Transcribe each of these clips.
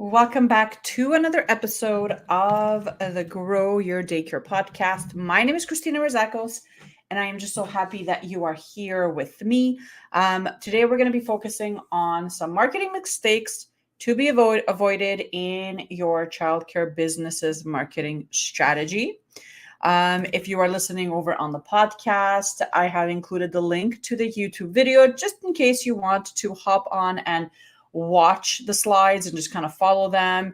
Welcome back to another episode of the Grow Your Daycare podcast. My name is Christina Rizakos, and I am just so happy that you are here with me. Today, we're going to be focusing on some marketing mistakes to be avoided in your childcare business's marketing strategy. If you are listening over on the podcast, I have included the link to the YouTube video just in case you want to hop on and watch the slides and just kind of follow them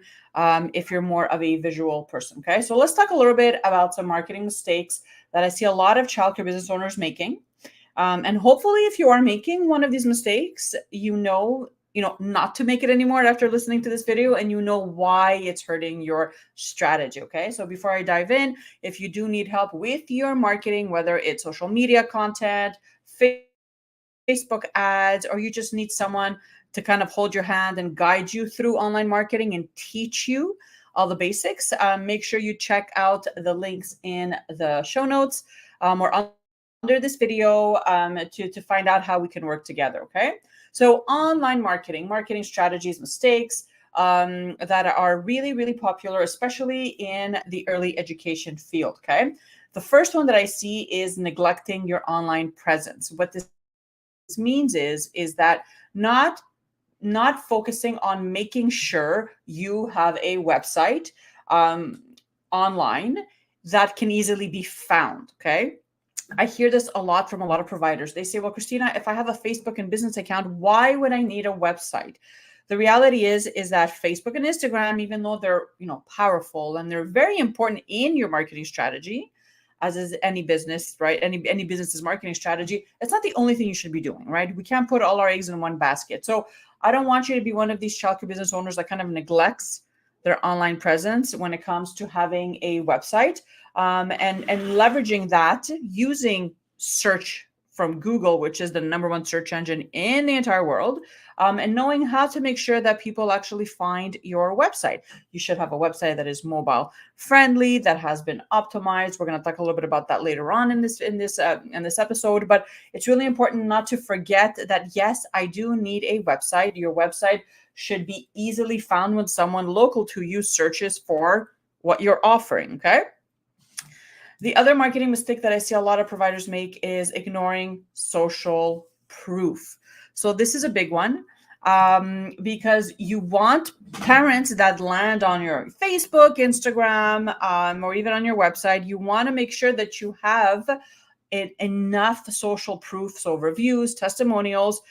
if you're more of a visual person. Okay, so let's talk a little bit about some marketing mistakes that I see a lot of childcare business owners making. And hopefully, if you are making one of these mistakes, you know not to make it anymore after listening to this video, and you know why it's hurting your strategy. Okay, so before I dive in, if you do need help with your marketing, whether it's social media content, Facebook ads, or you just need someone to kind of hold your hand and guide you through online marketing and teach you all the basics, make sure you check out the links in the show notes or under this video to find out how we can work together. Okay, so online marketing strategies, mistakes that are really, really popular, especially in the early education field. Okay, the first one that I see is neglecting your online presence. What this means is that not focusing on making sure you have a website online that can easily be found. Okay, I hear this a lot from a lot of providers. They say, well, Christina, if I have a Facebook and business account, why would I need a website? The reality is that Facebook and Instagram, even though they're powerful and they're very important in your marketing strategy, as is any business, right? Any business's marketing strategy, it's not the only thing you should be doing, right? We can't put all our eggs in one basket. So I don't want you to be one of these childcare business owners that kind of neglects their online presence when it comes to having a website and leveraging that using search from Google, which is the number one search engine in the entire world, and knowing how to make sure that people actually find your website. You should have a website that is mobile friendly, that has been optimized. We're going to talk a little bit about that later on in this episode, but it's really important not to forget that yes, I do need a website. Your website should be easily found when someone local to you searches for what you're offering. Okay. The other marketing mistake that I see a lot of providers make is ignoring social proof. So this is a big one because you want parents that land on your Facebook, Instagram, or even on your website. You want to make sure that you have enough social proof, so reviews, testimonials,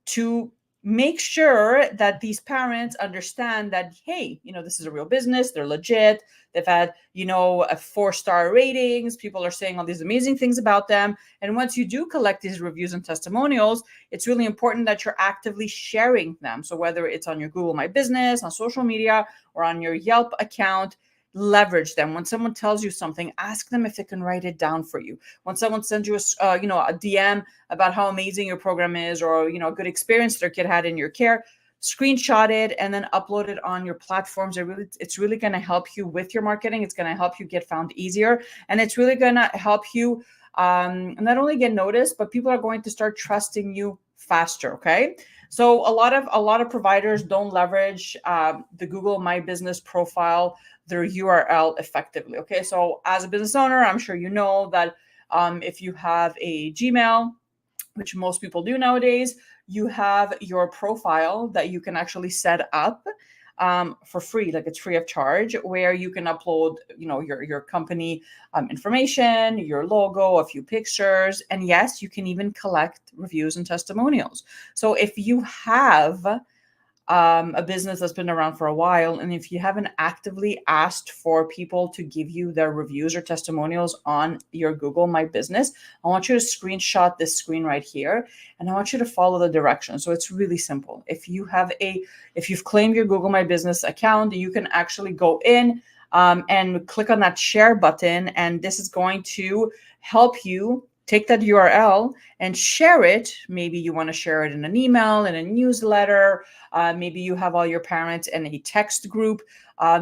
to make sure that these parents understand that, hey, this is a real business. They're legit. They've had, a 4-star ratings. People are saying all these amazing things about them. And once you do collect these reviews and testimonials, it's really important that you're actively sharing them. So whether it's on your Google My Business, on social media, or on your Yelp account, leverage them. When someone tells you something, ask them if they can write it down for you. When someone sends you a DM about how amazing your program is, or a good experience their kid had in your care, screenshot it and then upload it on your platforms. It's really going to help you with your marketing. It's going to help you get found easier, and it's really going to help you not only get noticed, but people are going to start trusting you faster. Okay. So a lot of providers don't leverage the Google My Business profile, their URL effectively. Okay, so as a business owner, I'm sure you know that if you have a Gmail, which most people do nowadays, you have your profile that you can actually set up for free, like it's free of charge, where you can upload, your company information, your logo, a few pictures, and yes, you can even collect reviews and testimonials. So if you have a business that's been around for a while, and if you haven't actively asked for people to give you their reviews or testimonials on your Google My Business, I want you to screenshot this screen right here, and I want you to follow the directions. So it's really simple. If you've claimed your Google My Business account, you can actually go in and click on that share button, and this is going to help you take that URL and share it. Maybe you want to share it in an email, in a newsletter. Maybe you have all your parents in a text group.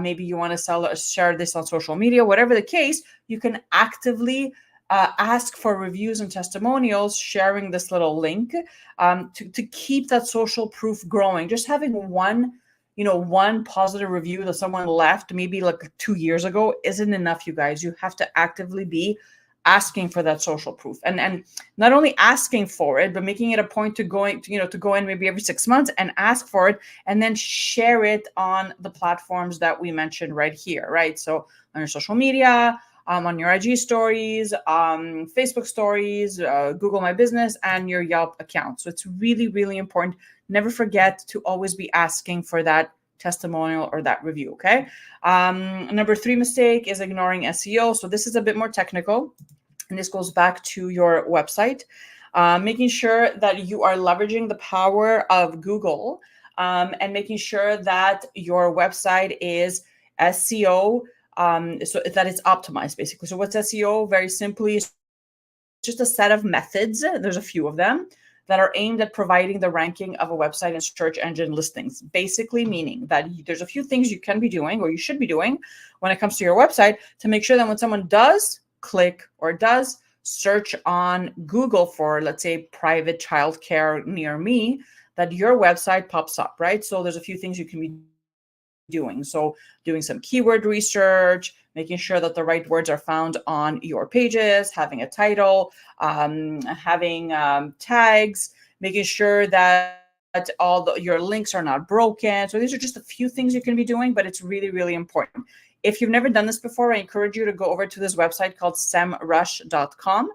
Maybe you want to share this on social media. Whatever the case, you can actively ask for reviews and testimonials, sharing this little link to keep that social proof growing. Just having one one positive review that someone left maybe like 2 years ago isn't enough, you guys. You have to actively be asking for that social proof, and not only asking for it, but making it a point to go in maybe every 6 months and ask for it, and then share it on the platforms that we mentioned right here, right? So on your social media, on your IG stories, Facebook stories, Google My Business, and your Yelp account. So it's really, really important. Never forget to always be asking for that testimonial or that review, okay? Number 3 mistake is ignoring SEO. So this is a bit more technical, and this goes back to your website. Making sure that you are leveraging the power of Google, and making sure that your website is SEO, so that it's optimized, basically. So what's SEO? Very simply, it's just a set of methods. There's a few of them that are aimed at providing the ranking of a website in search engine listings. Basically meaning that there's a few things you can be doing, or you should be doing, when it comes to your website, to make sure that when someone does click or does search on Google for, let's say, private childcare near me, that your website pops up, right? So there's a few things you can be doing. So doing some keyword research, making sure that the right words are found on your pages, having a title, having tags, making sure that your links are not broken. So these are just a few things you can be doing, but it's really, really important. If you've never done this before, I encourage you to go over to this website called semrush.com.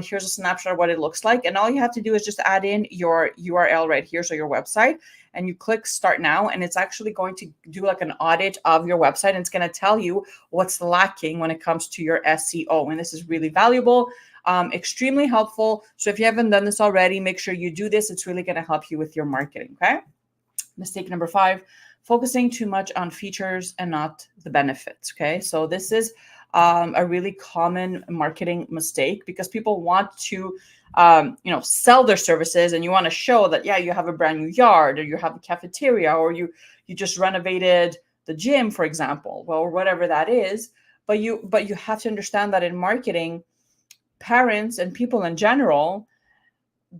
Here's a snapshot of what it looks like. And all you have to do is just add in your URL right here, so your website, and you click start now, and it's actually going to do like an audit of your website, and it's going to tell you what's lacking when it comes to your SEO. And this is really valuable, extremely helpful. So if you haven't done this already, make sure you do this. It's really going to help you with your marketing, okay? Mistake number 5, focusing too much on features and not the benefits, okay? So this is a really common marketing mistake, because people want to sell their services, and you want to show that, yeah, you have a brand new yard, or you have a cafeteria, or you just renovated the gym, for example, well, or whatever that is. But you have to understand that in marketing, parents and people in general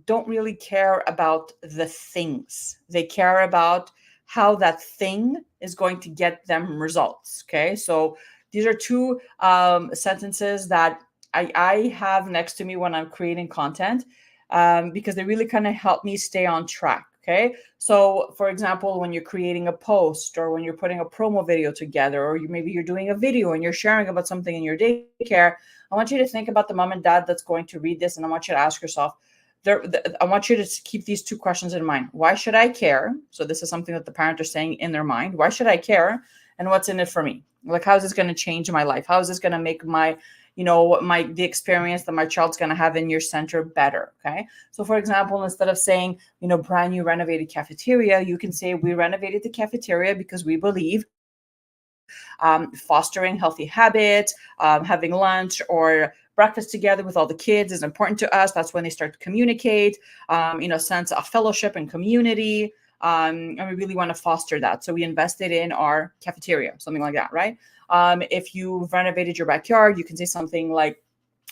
don't really care about the things. They care about how that thing is going to get them results, okay? So these are 2 sentences that I have next to me when I'm creating content, because they really kind of help me stay on track, okay? So for example, when you're creating a post, or when you're putting a promo video together, or maybe you're doing a video and you're sharing about something in your daycare, I want you to think about the mom and dad that's going to read this, and I want you to ask yourself, I want you to keep these 2 questions in mind. Why should I care? So this is something that the parents are saying in their mind. Why should I care? And what's in it for me? Like, how is this going to change my life? How is this going to make the experience that my child's going to have in your center better? Okay. So for example, instead of saying, brand new renovated cafeteria, you can say, we renovated the cafeteria because we believe fostering healthy habits, having lunch or breakfast together with all the kids is important to us. That's when they start to communicate, sense of fellowship and community. And we really want to foster that. So we invested in our cafeteria, something like that, right? If you've renovated your backyard, you can say something like,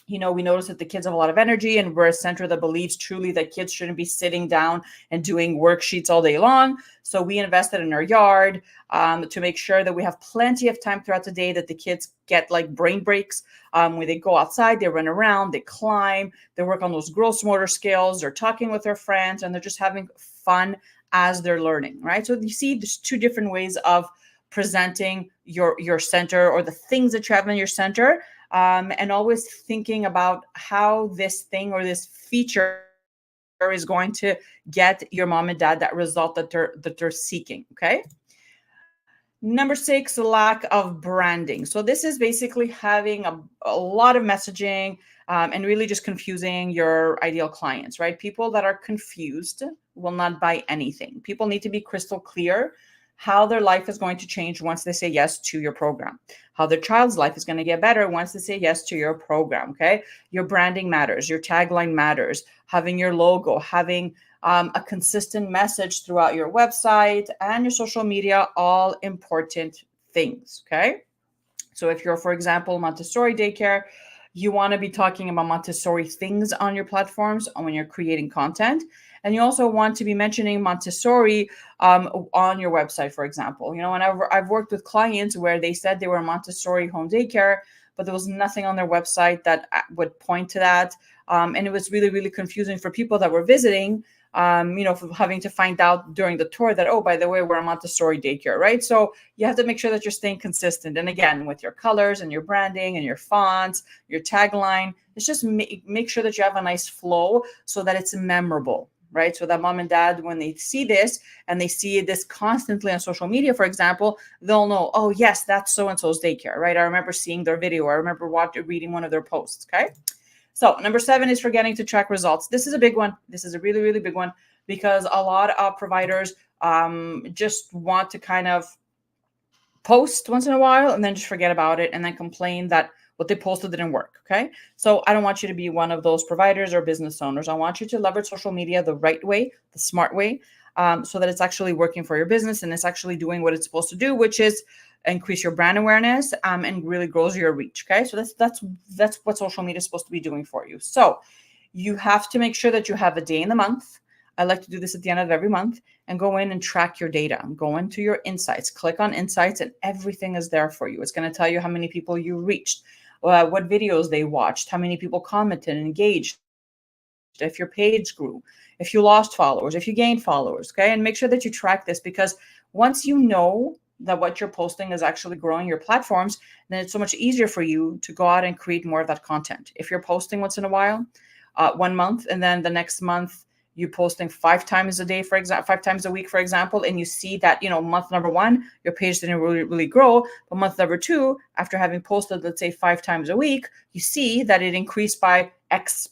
we notice that the kids have a lot of energy, and we're a center that believes truly that kids shouldn't be sitting down and doing worksheets all day long. So we invested in our yard to make sure that we have plenty of time throughout the day that the kids get like brain breaks, where they go outside, they run around, they climb, they work on those gross motor skills, they're talking with their friends, and they're just having fun as they're learning, right? So you see, there's 2 different ways of presenting your center, or the things that you have in your center. And always thinking about how this thing or this feature is going to get your mom and dad that result that they're seeking, okay? Number 6, lack of branding. So this is basically having a lot of messaging, and really just confusing your ideal clients, right? People that are confused will not buy anything. People need to be crystal clear how their life is going to change once they say yes to your program, how their child's life is going to get better once they say yes to your program, okay? Your branding matters, your tagline matters, having your logo, having a consistent message throughout your website and your social media, all important things, okay? So if you're, for example, Montessori daycare, you want to be talking about Montessori things on your platforms when you're creating content. And you also want to be mentioning Montessori on your website, for example. And I've worked with clients where they said they were a Montessori home daycare, but there was nothing on their website that would point to that. And it was really, really confusing for people that were visiting, for having to find out during the tour that, oh, by the way, we're a Montessori daycare, right? So you have to make sure that you're staying consistent. And again, with your colors and your branding and your fonts, your tagline, it's just make sure that you have a nice flow so that it's memorable, right? So that mom and dad, when they see this and they see this constantly on social media, for example, they'll know, oh, yes, that's so-and-so's daycare, right? I remember seeing their video. I remember reading one of their posts, okay? So number 7 is forgetting to track results. This is a big one. This is a really, really big one because a lot of providers just want to kind of post once in a while and then just forget about it and then complain that what they posted didn't work, okay? So I don't want you to be one of those providers or business owners. I want you to leverage social media the right way, the smart way, so that it's actually working for your business and it's actually doing what it's supposed to do, which is increase your brand awareness and really grows your reach, okay? So that's what social media is supposed to be doing for you. So you have to make sure that you have a day in the month. I like to do this at the end of every month and go in and track your data. Go into your insights, click on insights, and everything is there for you. It's going to tell you how many people you reached, what videos they watched, how many people commented and engaged, if your page grew, if you lost followers, if you gained followers, okay? And make sure that you track this because once you know that what you're posting is actually growing your platforms, then it's so much easier for you to go out and create more of that content. If you're posting once in a while, 1 month, and then the next month you're posting 5 times a day, for example, 5 times a week, for example, and you see that, month number 1, your page didn't really grow, but month number 2, after having posted, let's say 5 times a week, you see that it increased by X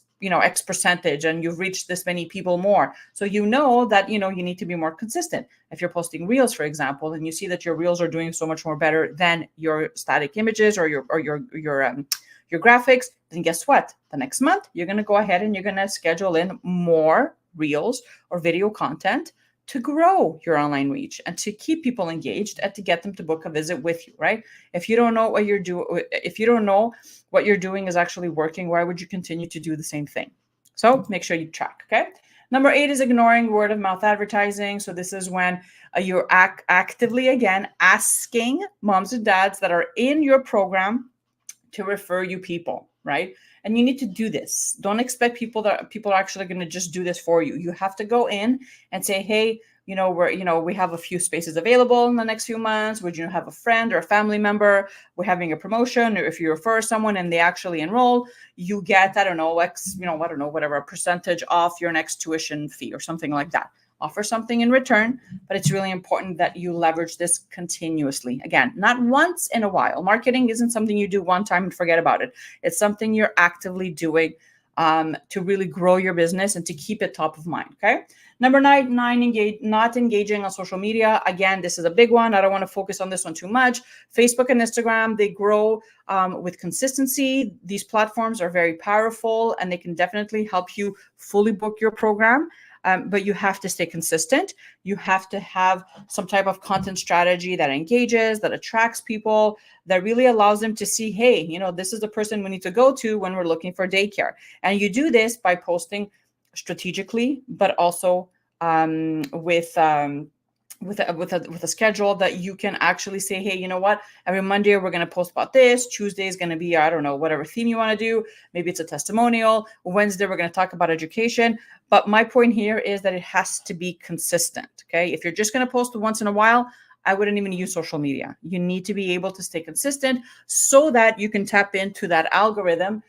percentage and you've reached this many people more. So you know that, you need to be more consistent. If you're posting reels, for example, and you see that your reels are doing so much more better than your static images or your graphics, then guess what? The next month, you're going to go ahead and you're going to schedule in more reels or video content to grow your online reach and to keep people engaged and to get them to book a visit with you, right? If you don't know what you're doing, if you don't know what you're doing is actually working, why would you continue to do the same thing? So make sure you track, okay? Number 8 is ignoring word of mouth advertising. So this is when you're actively, again, asking moms and dads that are in your program to refer you people, right? And you need to do this. Don't expect people are actually going to just do this for you. You have to go in and say, hey, we have a few spaces available in the next few months. Would you have a friend or a family member? We're having a promotion. Or if you refer someone and they actually enroll, you get, whatever, a percentage off your next tuition fee or something like that. Offer something in return, but it's really important that you leverage this continuously. Again, not once in a while. Marketing isn't something you do one time and forget about it. It's something you're actively doing to really grow your business and to keep it top of mind, okay? Number 9, not engaging on social media. Again, this is a big one. I don't want to focus on this one too much. Facebook and Instagram, they grow with consistency. These platforms are very powerful and they can definitely help you fully book your program. But you have to stay consistent. You have to have some type of content strategy that engages, that attracts people, that really allows them to see, hey, this is the person we need to go to when we're looking for daycare. And you do this by posting strategically, but also with a schedule that you can actually say, hey, you know what? Every Monday we're going to post about this. Tuesday is going to be, I don't know, whatever theme you want to do. Maybe it's a testimonial. Wednesday we're going to talk about education. But my point here is that it has to be consistent. Okay. If you're just going to post once in a while, I wouldn't even use social media. You need to be able to stay consistent so that you can tap into that algorithm,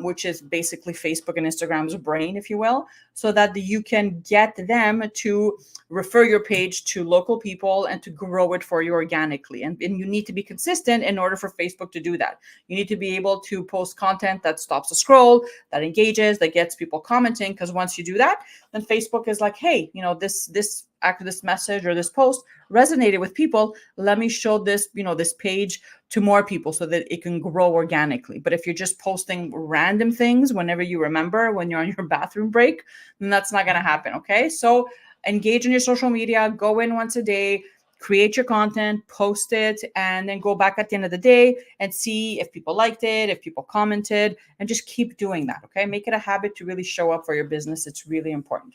which is basically Facebook and Instagram's brain, if you will, so that you can get them to refer your page to local people and to grow it for you organically. And you need to be consistent in order for Facebook to do that. You need to be able to post content that stops the scroll, that engages, that gets people commenting. Because once you do that, then Facebook is like, hey, this message or this post resonated with people. Let me show this, this page to more people so that it can grow organically. But if you're just posting random things whenever you remember, when you're on your bathroom break, then that's not going to happen. Okay. So engage in your social media, go in once a day, create your content, post it, and then go back at the end of the day and see if people liked it, if people commented, and just keep doing that. Okay. Make it a habit to really show up for your business. It's really important.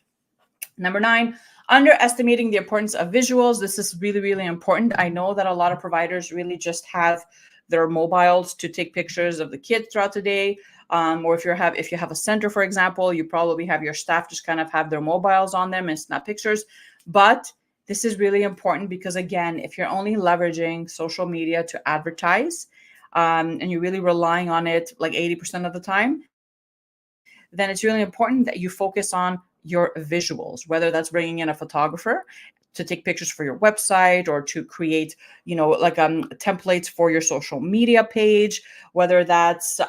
Number 9, underestimating the importance of visuals. This is really, really important. I know that a lot of providers really just have their mobiles to take pictures of the kids throughout the day. Or if you have a center, for example, you probably have your staff just kind of have their mobiles on them and snap pictures. But this is really important because, again, if you're only leveraging social media to advertise, and you're really relying on it like 80% of the time, then it's really important that you focus on your visuals, whether that's bringing in a photographer to take pictures for your website or to create, like templates for your social media page, whether that's,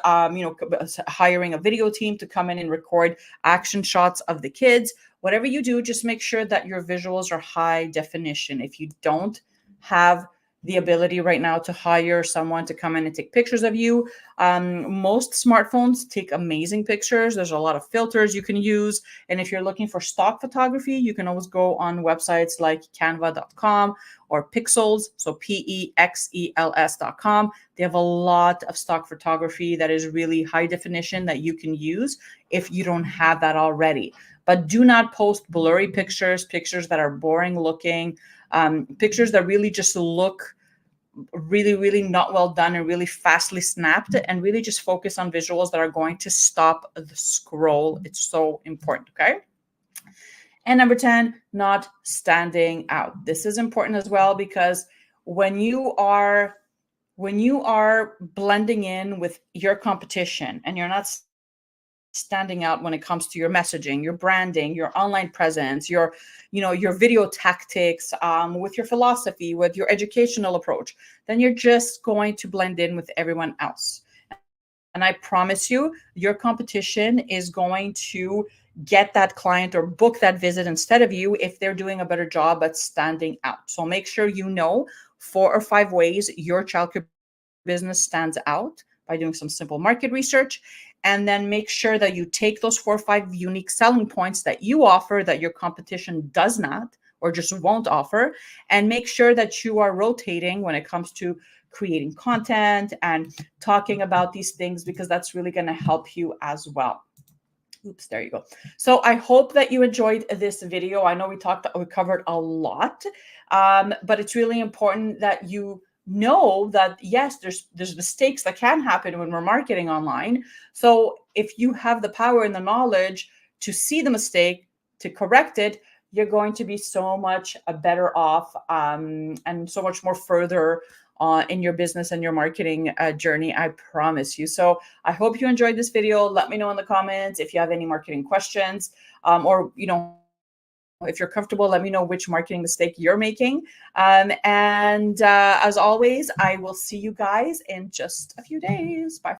hiring a video team to come in and record action shots of the kids. Whatever you do, just make sure that your visuals are high definition. If you don't have the ability right now to hire someone to come in and take pictures of you, most smartphones take amazing pictures. There's a lot of filters you can use. And if you're looking for stock photography, you can always go on websites like canva.com or Pixels, so PEXELS.com. They have a lot of stock photography that is really high definition that you can use if you don't have that already. But do not post blurry pictures that are boring looking, pictures that really just look really, really not well done and really fastly snapped, and really just focus on visuals that are going to stop the scroll. It's so important, okay? And number 10, not standing out. This is important as well, because when you are blending in with your competition and you're not standing out when it comes to your messaging, your branding, your online presence, your video tactics, with your philosophy, with your educational approach, then you're just going to blend in with everyone else. And I promise you, your competition is going to get that client or book that visit instead of you if they're doing a better job at standing out. So make sure you know 4 or 5 ways your childcare business stands out by doing some simple market research. And then make sure that you take those 4 or 5 unique selling points that you offer that your competition does not or just won't offer, and make sure that you are rotating when it comes to creating content and talking about these things, because that's really going to help you as well. Oops, there you go. So I hope that you enjoyed this video. I know we covered a lot, but it's really important that you know that, yes, there's mistakes that can happen when we're marketing online. So if you have the power and the knowledge to see the mistake, to correct it, you're going to be so much better off, and so much more further in your business and your marketing journey, I promise you. So I hope you enjoyed this video. Let me know in the comments if you have any marketing questions, or if you're comfortable, let me know which marketing mistake you're making. And as always, I will see you guys in just a few days. Bye.